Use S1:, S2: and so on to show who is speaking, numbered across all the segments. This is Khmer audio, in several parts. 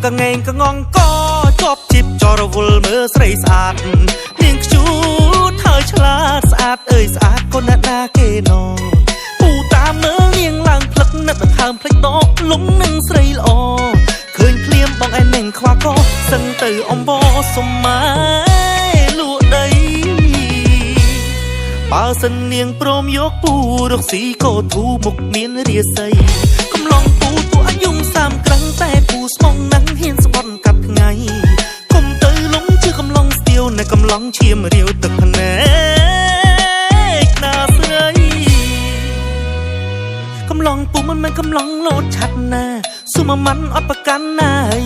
S1: កងែងកងងកជាប់ជីបចរវល់មើលស្រីស្អាតនាងខ្ជូតហើយឆ្លាតស្អាតអើយស្អាតកូនអ្នកណាគេណោពូតាមមើលនាងឡើងផ្លឹកនឹកដង្ហើមភ្លេចដកលំនឹងស្រីល្អឃើញភ្លាមបងឯនឹងខ្វះកសឹងទៅអំបសុំម៉ែលក់ដីបើសិននាងព្រមយកពូរកស៊ីកោធូមុខមានរាសីកំឡុងពូទូអាយុ30ក្រឹងតែពូស្មងនឹងហ៊ានស្បន់កាត់ថ្ងៃគុំទៅលងជឿកំឡុងស្ទាវនៅកំឡុងឈាមរាវទឹកភ្នែកណាស្រីកំឡុងពូមិនមែនកំឡុងលោតឆាត់ណាសុំមិនអត់ប្រកាន់ណាយ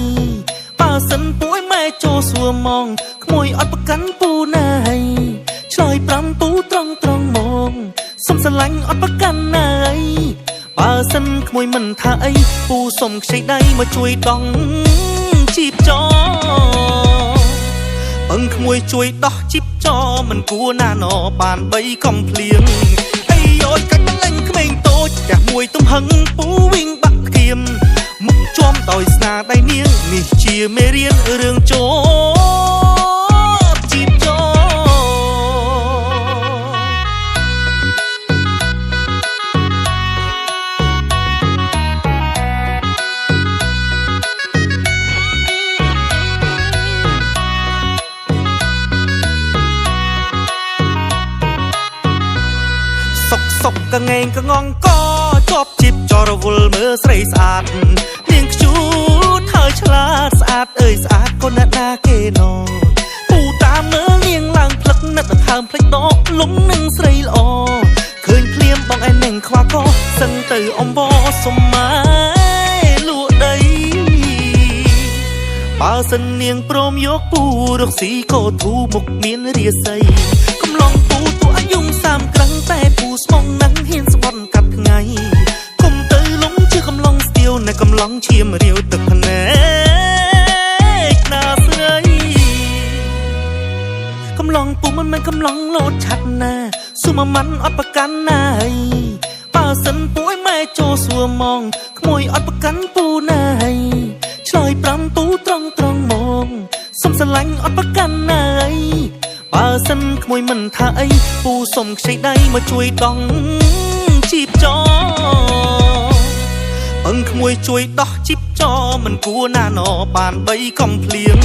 S1: បើសិនពូឲ្យម៉ែចូលសួរមកក្មួយអត់ប្រកាន់ពូណាយឆ្លើយ5ពូត្រង់មកសុំស្រឡាញ់អត់ប្រកាន់ណាយបើសិនក្មួយមិនថាអីពូសុំខ្ចីដៃមកជួយដងជីបចពឹងក្មួយជួយដោះជីបចមិនគួរណាណបាន3កំភ្លៀងអីយោកាច់លេងក្មេងតូចតែមួយទំហឹងពូវិញបាក់គៀមមុខជាប់ដោយស្នាដៃនាងនេះជាមេរៀនរឿងចោជីបចសុកកងែងកងងកជាប់ជីបចរវល់មើលស្រីស្អាតនាងខ្ជូតហើយឆ្លាតស្អាតអើយស្អាតកូនអ្នកណាគេណោពូតាមមើលនាងឡើងផ្លឹកនឹកដង្ហើមភ្លេចដកលំនឹងស្រីល្អឃើញភ្លាមបងឯនឹងខ្វះកសឹងទៅអំបសុំម៉ែលក់ដីបើសិននាងព្រមយកពូរកស៊ីកោធូមុខមានរាសីកំឡុងពូទូអាយុ30ក្រឹងតែពូស្មងនឹងហ៊ានស្បន់កាត់ថ្ងៃគុំទៅលងជឿកំឡុងស្ទាវនៅកំឡុងឈាមរាវទឹកភ្នែកណាស្រីកំឡុងពូមិនមែនកំឡុងលោតឆាត់ណាសុំមិនអត់ប្រកាន់ណាយបើសិនពូឲ្យម៉ែចូលសួរមកក្មួយអត់ប្រកាន់ពូណាយឆ្លើយ5ពូត្រង់មកសុំស្រឡាញ់អត់ប្រកាន់ណាយបើសិនក្មួយមិនថាអីពូសុំខ្ចីដៃមកជួយដងជីបចពឹងក្មួយជួយដោះជីបចមិនគួរណាណបាន3កំភ្លៀង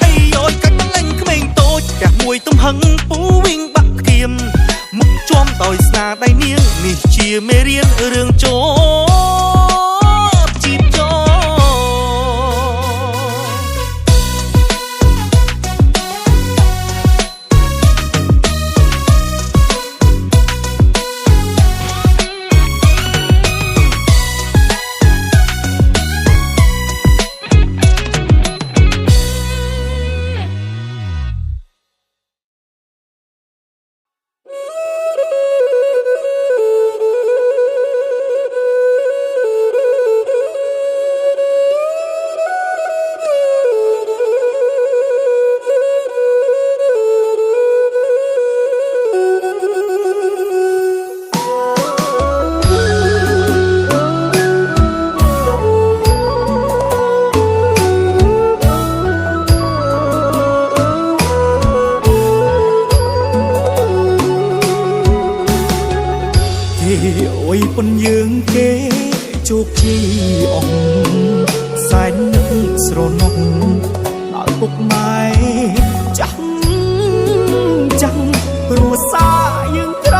S1: អីយោកាច់លេងក្មេងតូចតែមួយទំហឹងពូវិញបាក់គៀមមុខជាប់ដោយស្នាដៃនាងនេះជាមេរៀនរឿងចោជីបចអុយប៉ុនយើងគេជោគជ័យអងសែននឹកស្រណុកដល់ពុកម៉ែចាំព្រោះសាយើងក្រ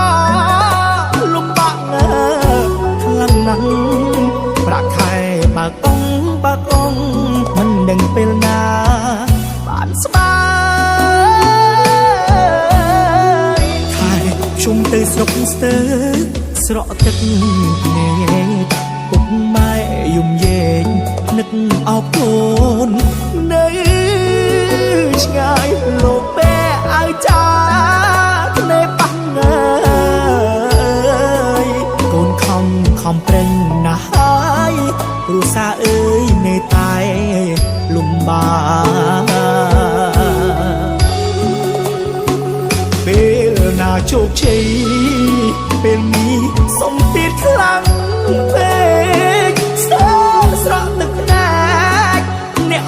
S1: លំបាក់ខ្លាំងណាស់ប្រាក់ខែបើកងមិនដឹងពេលណាបានស្បាយខែខ្ញុំទៅស្រុកស្ទើស្រក់ទឹកភ្នែកពុកម៉ែយំយែងនឹកអោបកូននៅឆ្ងាយលោកបែឲ្យចាភ្នែកបាំងអើយកូនខំប្រេងណាស់ហើយគ្រួសារអើយនៅតែលំបាកពេលណាជោគជ័យពេលនេះសុំទៀតខ្លាំងពេកស្ទើរស្រក់ទឹកភ្នែកអ្នក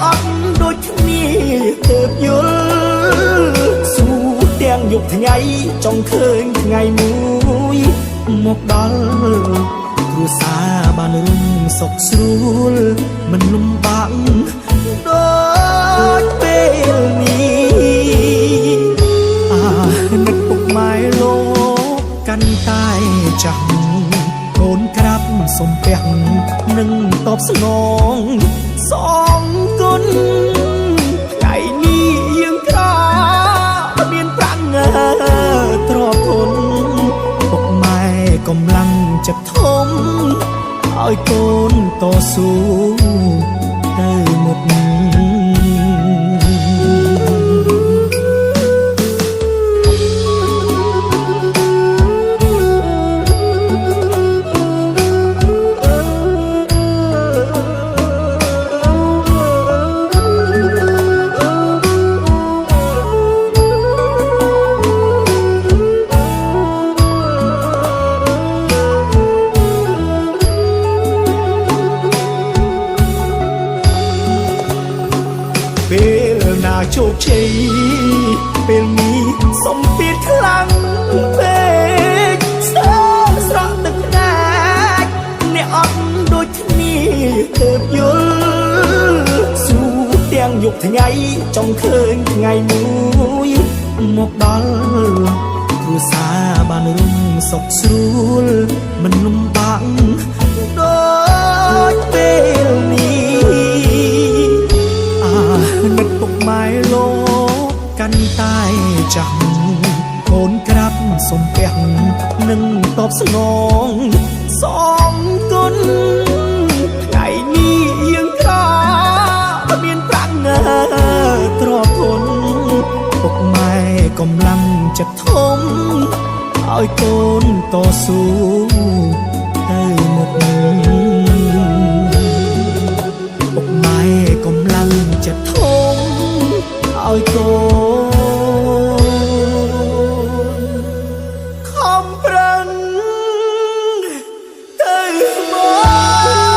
S1: ថ្ងៃចង់ឃើញថ្ងៃមួយមកដល់គ្រួសារបានរំសុខស្រួលមិនលំបាកដូចពេលនេះនឹកពុកម៉ែលោកកាន់តែចាស់កូនក្រាបសំពះនឹងតបស្នងសងគុណថ្ងៃនេះយើងក្រមានប្រាំងទ្រពធនពុកម៉ែកំឡុងចិត្តធំឲ្យកូនតស៊ូទៅមុខពេលណាជោគជ័យពេលនេះសំពីតខ្លាំងពេកស្ទើរស្រក់ទឹកភ្នែកអ្នកអត់ដូចគ្នាទើបយល់ស៊ូទាំងយប់ថ្ងៃចង់ឃើញថ្ងៃមួយមកដល់គ្រួសារបានរំសុខស្រួលមិនលំបាកដូចពេលនេះនឹកពុកម៉ែលោកកាន់តែចាស់កូនក្រាបសំពះនឹងតបស្នងសងគុណថ្ងៃនេះយើងក្រមានប្រាំងទ្រពធនពុកម៉ែកំឡុងចិត្តធំឲ្យកូនតស៊ូទៅមុខពុកម៉ែកំឡុងចិត្តធំឲ្យកូនខំប្រឹងទៅមក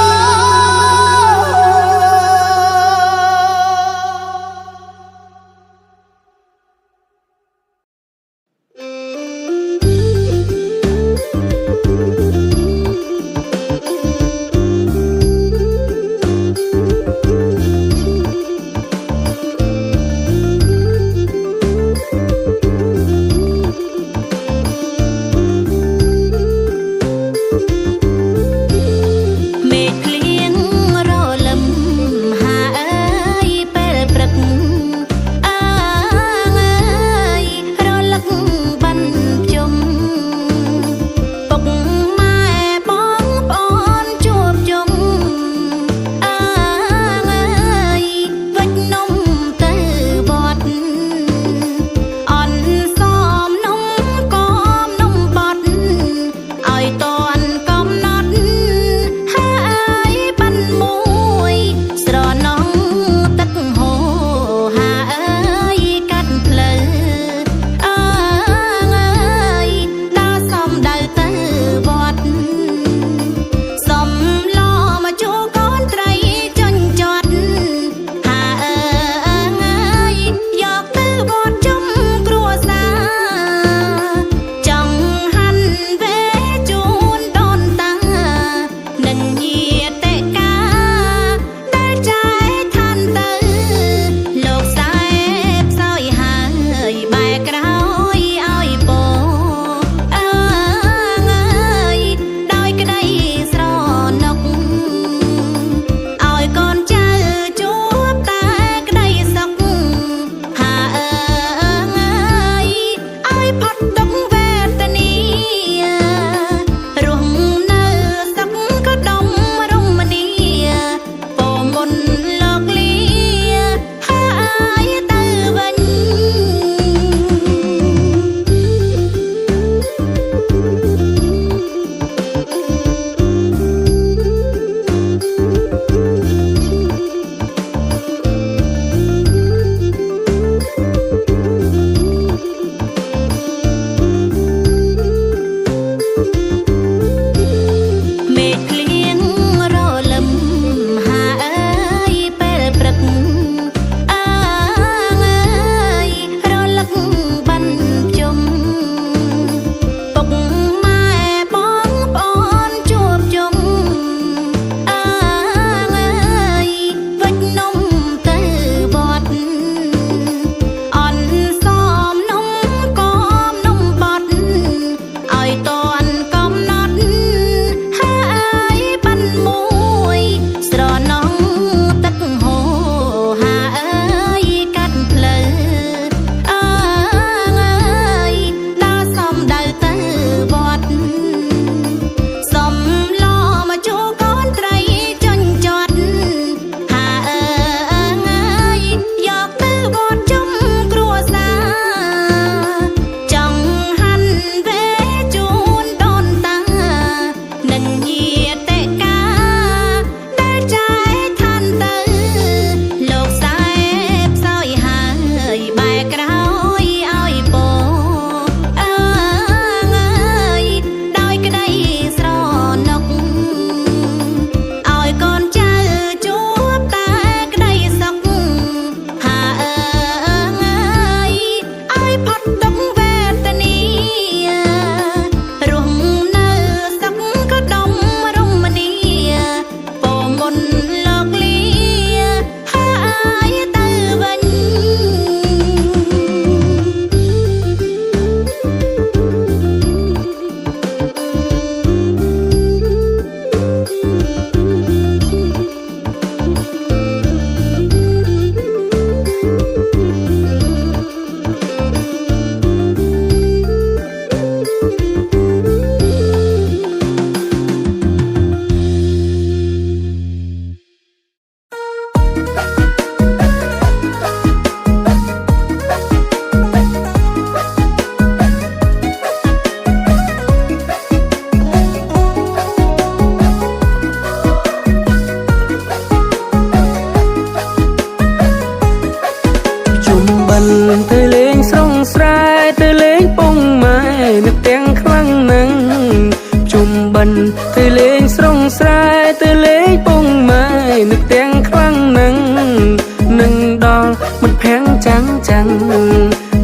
S2: ទៅលេងពងម៉ែនឹកទាំងខ្លាំងនឹងដល់មិនភាំងចាំងចាំង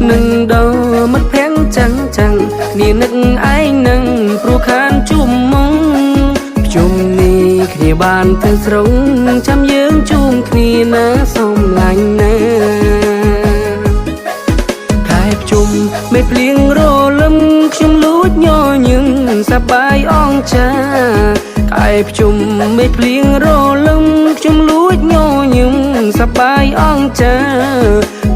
S2: នឹងដល់មិនភាំងចាំងចាំងគ្នានឹកឯងនឹងព្រោះខានជុំមុងជុំនេះគ្នាបានទៅស្រងចាំយើងជុំគ្នាណាសំឡាញ់ណាខែជុំមេភ្លៀងរលឹមខ្ញុំលួចញញឹមសប្បាយអងចាខែជុំមេភ្លៀងរលឹមខ្ញុំលួចញញឹមសប្បាយអងចា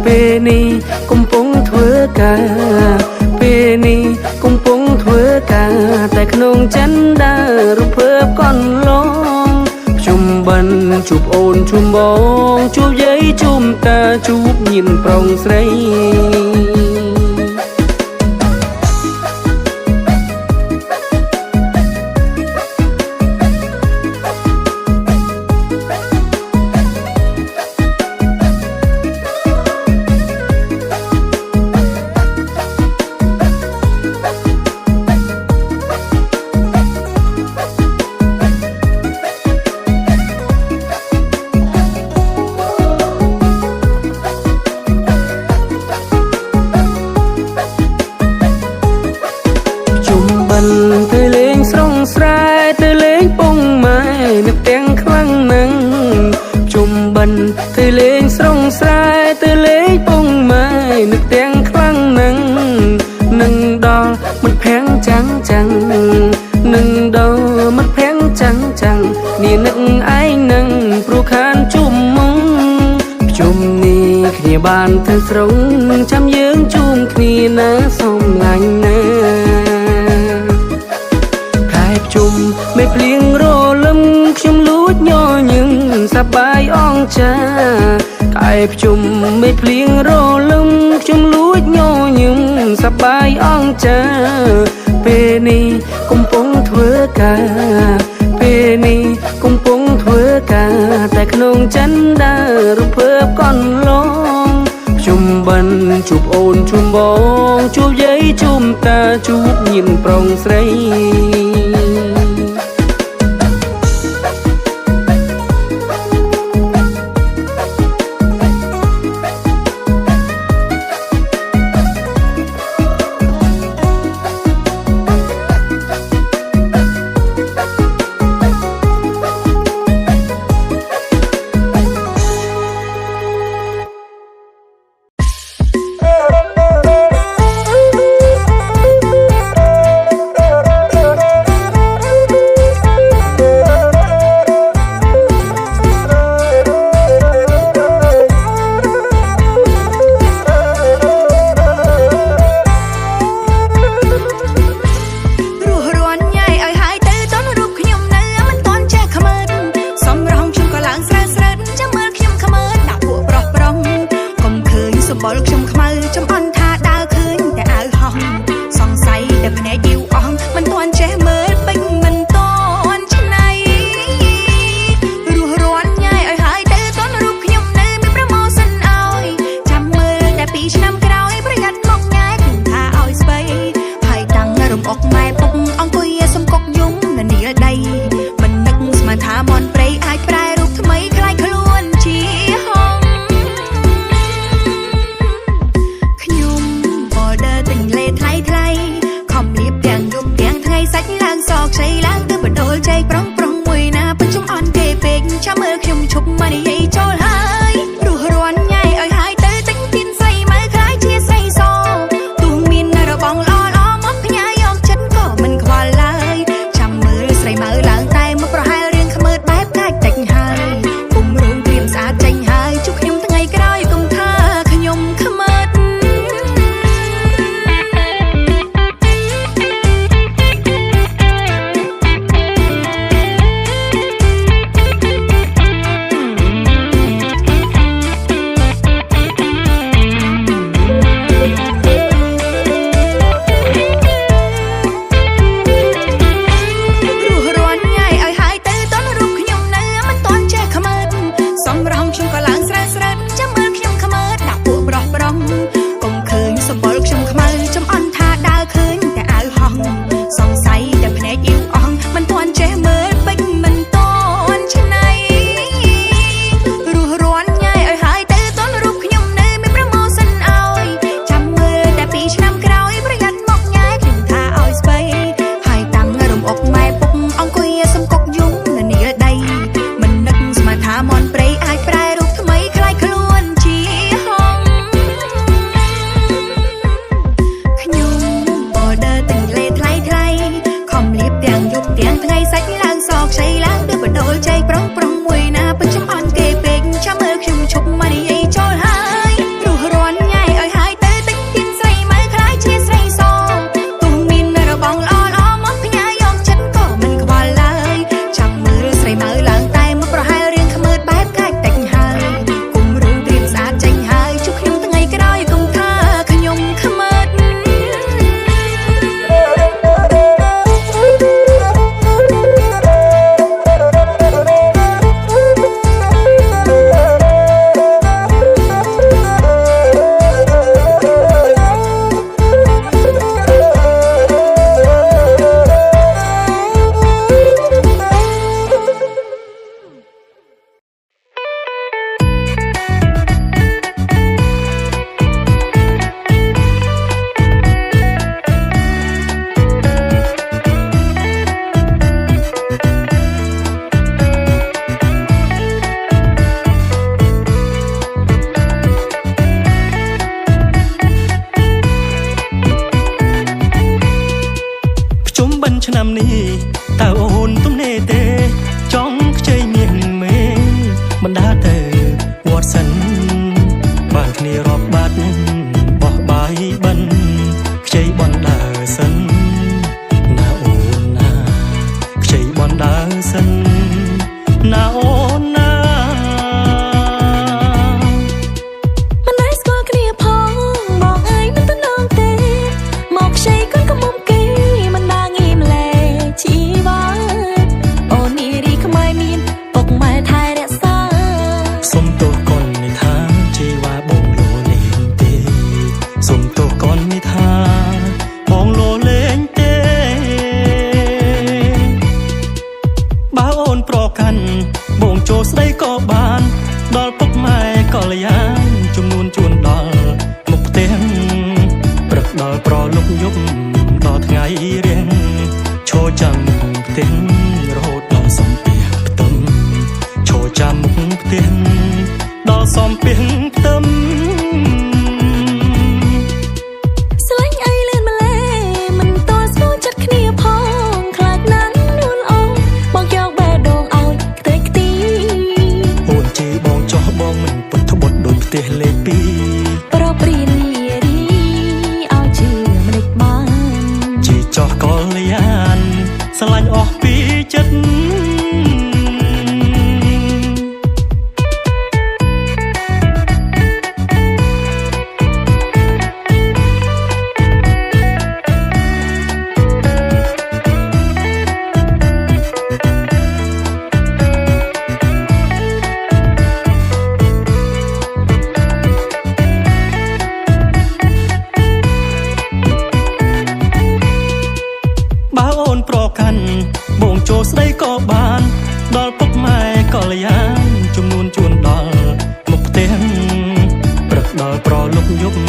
S2: ពេលនេះកំពុងធ្វើការពេលនេះកំពុងធ្វើការតែក្នុងចិនដើររំភើបកនឡងជុំបិណ្ឌជួបអូនជុំបងជួបយាយជុំតាជួបញៀនប្រុងស្រីទៅលេងស្រងស្រែទៅលេងពងម៉ែនឹកទាំងខ្លាំងនឹងជុំបិណ្ឌទៅលេងស្រងស្រែទៅលេងពងម៉ែនឹកទាំងខ្លាំងនឹងដល់មិនភាំងចាំងចាំងនឹងដល់មិនភាំងចាំងចាំងគ្នានឹកឯងនឹងព្រោះខានជុំមុងជុំនេះគ្នាបានទៅស្រងចាំយើងជុំគ្នាណាសំឡាញ់ណាជុំមេភ្លៀងរលឹមខ្ញុំលួចញញឹមសប្បាយអងចាខែជុំមេភ្លៀងរលឹមខ្ញុំលួចញញឹមសប្បាយអងចាពេលនេះកំពុងធ្វើការពេលនេះកំពុងធ្វើការតែក្នុងចិនដើររំភើបកនឡងជុំបិណ្ឌជួបអូនជុំបងជួបយាយជុំតាជួបញៀនប្រុងស្រី
S3: ใจปรองปรองมวยนาเป็นจำอันเก็บเป็นจำเมื่อคิมชุบมาในยัยจอหายรูร้อนง่ายหายเตะติ๊กกินใส่ไม้คล้ายเชียใส่ซองตุ้มมินระบองล้อล้อมอกพญายอมฉันก็มันก็บอลเลยจำมือใส่มือหลังใต้มือประหายเรียงขมืดแบบกายแต่งหายกุมรู้เตรียมสะอาดใจหายชุกขยมตั้งไงก็ได้กุมท่าขยมขมืด
S1: ឆ្នាំនេះតើអូនទំនេរទេចង់ខ្ចីមានមេមិនដាទៅវត្តសិនបានគ្នារាប់បាត់បោះបាយបិណ្ឌខ្ចីបនដើរសិនណាអូនណាខ្ចីបនដើរសិនណាអូនណា
S3: មិនได้ស្គាល់គ្នាផងមកអើយមិនទៅនងទេមកខ្ចីកូនកំមុំគេមិនដាងាយម្លែជីវ៉ាអូននេះរីខ្មៅមានពុកម៉ែថែរក្សា
S1: សុំទោសកូននេះថាជីវ៉ាបងលោលេងទេសុំទោសកូននេះថាបងលោលេងទេបើអូនប្រកាន់បងចូលស្ដីក៏បានដល់ពុកម៉ែកល្យានចំនួនជួនដល់មុខផ្ទះព្រឹកដល់ប្រលប់យប់ដល់ថ្ងៃរៀងឈរចាំផ្ទះរហូតដល់សំពះផ្ទឹមឈរចាំមុខផ្ទះដល់សំពះផ្ទឹម
S3: ស្រឡាញ់អីលឿនម្លែមិនតស្គាល់ចិត្តគ្នាផងខ្លាចណាស់នួនអូនបងយកបេះដូងឲ្យខ្ទេចខ្ទី
S1: អូនជីបងចោះបងមិនពុតត្បុតដូចផ្ទះលេខ2
S3: ប្រព្រានារីឲ្យជឿមិនដេចបាន
S1: ជីចោះកល្យានស្រឡាញ់អស់ពីចិត្តបើអូនប្រកាន់បងចូលស្ដីក៏បានដល់ពុកម៉ែកល្យានចំនួនជួនដល់មុខផ្ទះព្រឹកដល់ប្រលប់យប់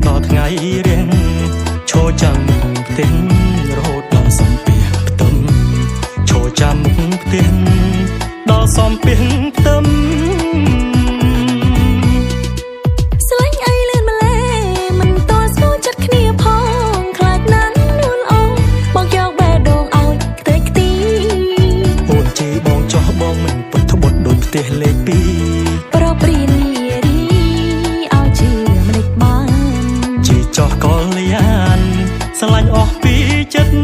S1: ដល់ថ្ងៃរៀងឈរចាំផ្ទះរហូតដល់សំពះផ្ទឹមឈរចាំមុខផ្ទះដល់សំពះផ្ទឹម
S3: ស្រឡាញ់អីលឿនម្លែមិនតស្គាល់ចិត្តគ្នាផងខ្លាចណាស់នួនអូនបងយកបេះដូងឲ្យខ្ទេចខ្ទី
S1: អូនជីបងចោះបងមិនពុតត្បុតដូចផ្ទះលេខ2
S3: ប្រព្រានារីឲ្យជឿមិនដេចបាន
S1: ជីចោះកល្យានស្រឡាញ់អស់ពីចិត្ត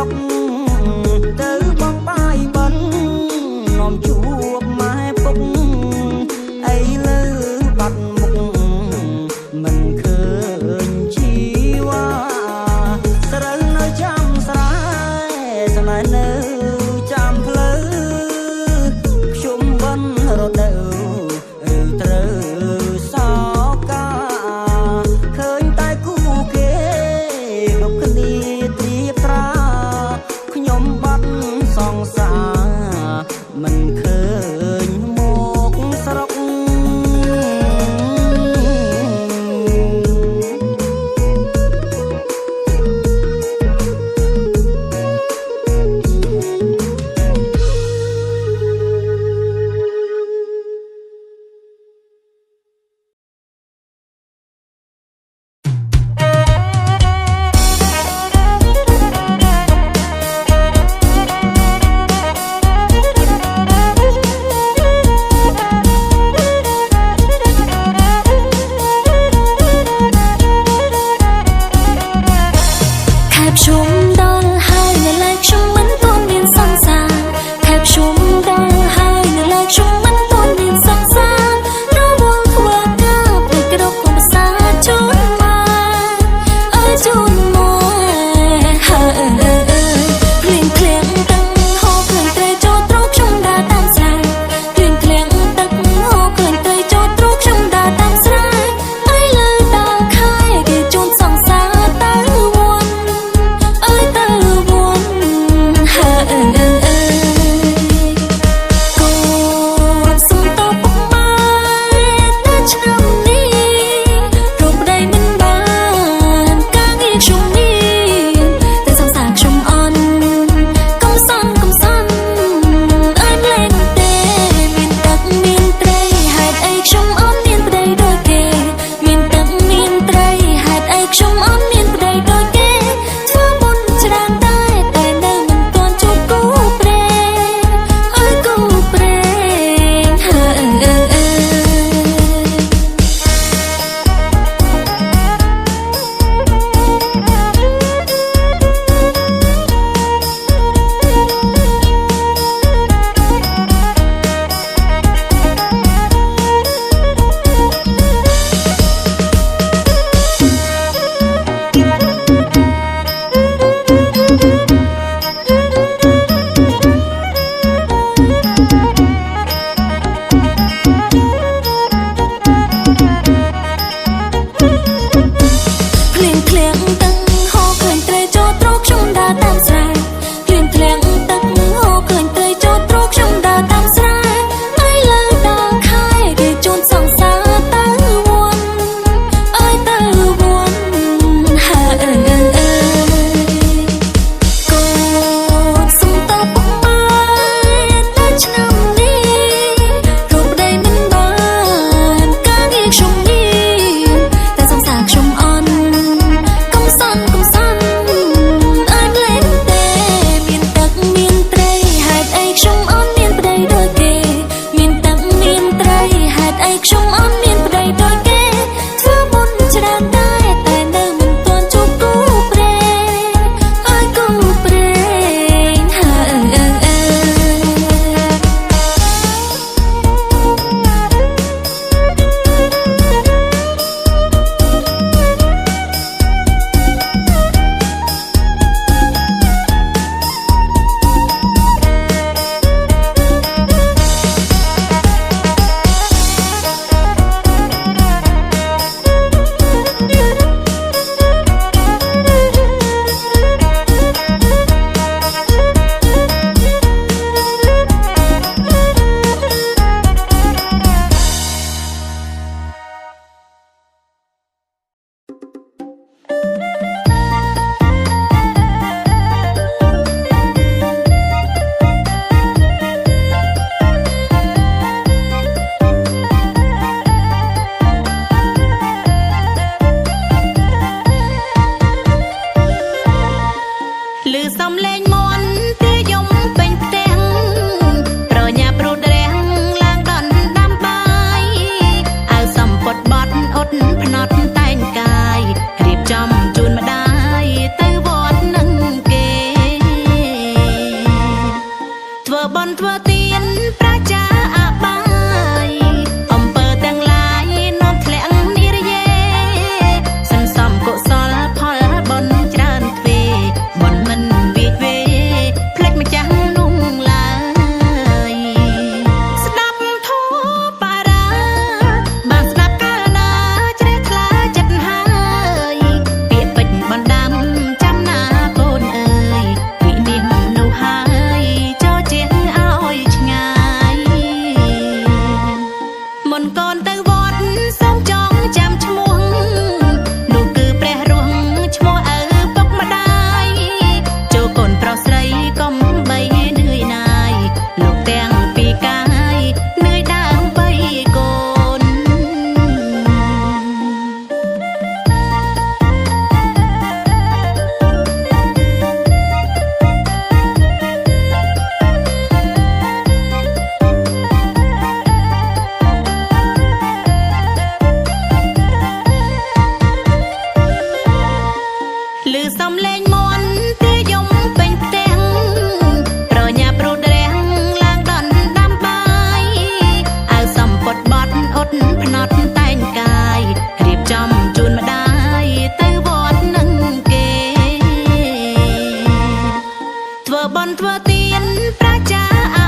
S2: រុកទៅបងបាយបិណ្ឌនាំជួបម៉ែពុកអីលើបាត់មុខមិនឃើញជីវ៉ាស្រូវនៅចាំស្រែស្នេហ៍នៅចាំផ្លូវខ្ញុំបានរដូវឬត្រូវសោកាឃើញតែគូគេគ្រប់គ្នាត្រៀបត្រាខ្ញុំបាត់សង្សារមិនឃើញមកស្រុក
S3: ធ្វើទៀនប្រាចាអបាយអំពើទាំងឡាយនាំធ្លាក់និរយេសន្សំកុសលផលបុណ្យច្រើនទ្វេបុណ្យមិនវិវេភ្លេចម្ចាស់នោះឡើយស្ដាប់ធម៌បារាបានស្ដាប់កាលណាជ្រះថ្លាចិត្តហើយពាក្យពេចន៍បណ្ដាំចាំណាកូនអើយវិនិច្ឆ័យនោះហើយចូលជាឲ្យឆ្ងាយមុនកូនទៅវត្តសូមចងចាំឈ្មោះនោះគឺព្រះរស់ឈ្មោះឪពុកម្ដាយចូលកូនប្រុសស្រីកុំបីនឿយណាយលោកទាំងពីរកាយនឿយដើម្បីកូន លឺសំឡេងមន់ទាយំពេញផ្ទះប្រញាប់រត់រាំងឡើងដន់ដាំបាយអើសំពត់បត់អត់ភ្នត់តែងកាយរៀបចំជូនម្ដាយទៅវត្តនឹងគេធ្វើបុណ្យធ្វើទានប្រាចាអ